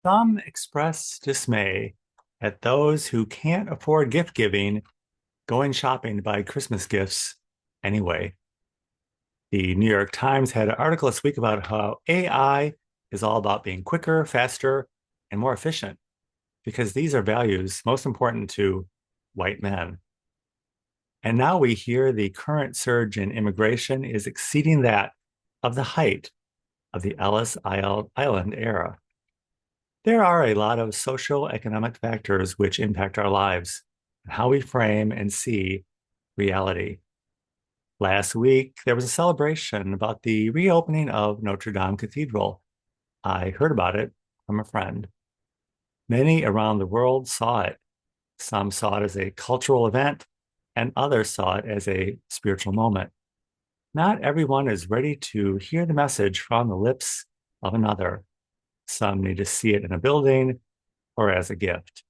Some express dismay at those who can't afford gift giving going shopping to buy Christmas gifts anyway. The New York Times had an article this week about how AI is all about being quicker, faster, and more efficient because these are values most important to white men. And now we hear the current surge in immigration is exceeding that of the height of the Ellis Island era. There are a lot of social economic factors which impact our lives and how we frame and see reality. Last week, there was a celebration about the reopening of Notre Dame Cathedral. I heard about it from a friend. Many around the world saw it. Some saw it as a cultural event, and others saw it as a spiritual moment. Not everyone is ready to hear the message from the lips of another. Some need to see it in a building or as a gift.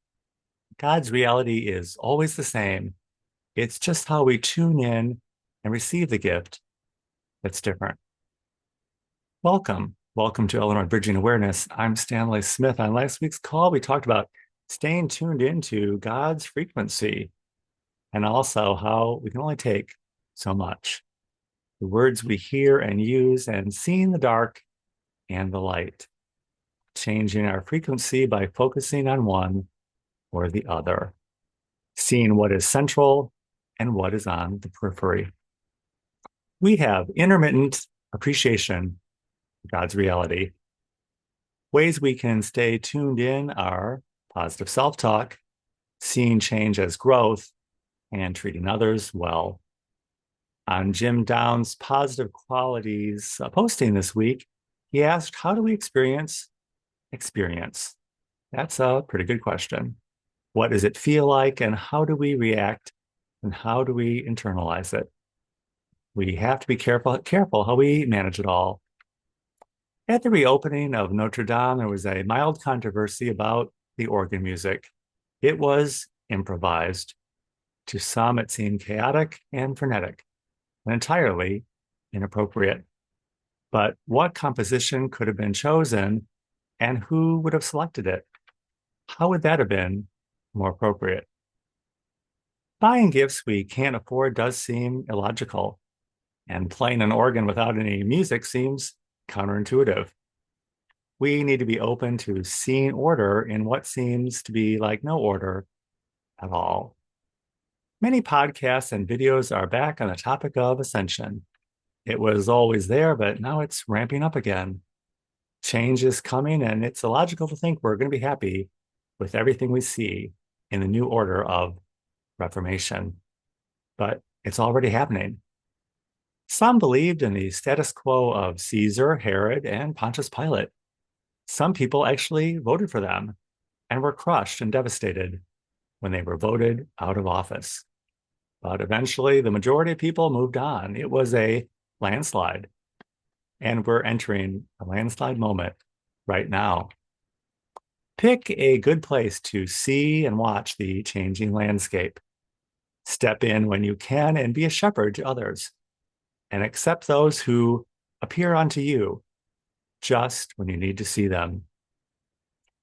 God's reality is always the same. It's just how we tune in and receive the gift that's different. Welcome. Welcome to Illinois Bridging Awareness. I'm Stanley Smith. On last week's call, we talked about staying tuned into God's frequency and also how we can only take so much. The words we hear and use, and seeing the dark and the light, changing our frequency by focusing on one or the other, seeing what is central and what is on the periphery. We have intermittent appreciation of God's reality. Ways we can stay tuned in are positive self-talk, seeing change as growth, and treating others well. On Jim Down's Positive Qualities posting this week, he asked, how do we experience experience? That's a pretty good question. What does it feel like, and how do we react, and how do we internalize it? We have to be careful how we manage it all. At the reopening of Notre Dame, there was a mild controversy about the organ music. It was improvised. To some, it seemed chaotic and frenetic, and entirely inappropriate. But what composition could have been chosen, and who would have selected it? How would that have been more appropriate? Buying gifts we can't afford does seem illogical, and playing an organ without any music seems counterintuitive. We need to be open to seeing order in what seems to be like no order at all. Many podcasts and videos are back on the topic of ascension. It was always there, but now it's ramping up again. Change is coming, and it's illogical to think we're going to be happy with everything we see in the new order of Reformation. But it's already happening. Some believed in the status quo of Caesar, Herod, and Pontius Pilate. Some people actually voted for them and were crushed and devastated when they were voted out of office. But eventually, the majority of people moved on. It was a landslide, and we're entering a landslide moment right now. Pick a good place to see and watch the changing landscape. Step in when you can and be a shepherd to others, and accept those who appear unto you just when you need to see them.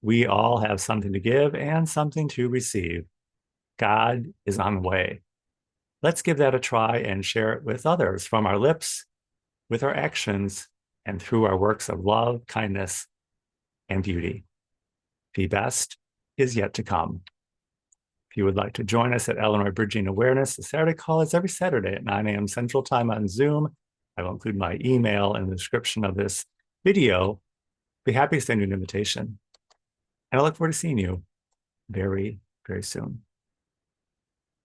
We all have something to give and something to receive. God is on the way. Let's give that a try and share it with others from our lips, with our actions, and through our works of love, kindness, and beauty. The best is yet to come. If you would like to join us at Illinois Bridging Awareness, the Saturday call is every Saturday at 9 a.m. Central Time on Zoom. I will include my email in the description of this video. Be happy to send you an invitation. And I look forward to seeing you very, very soon.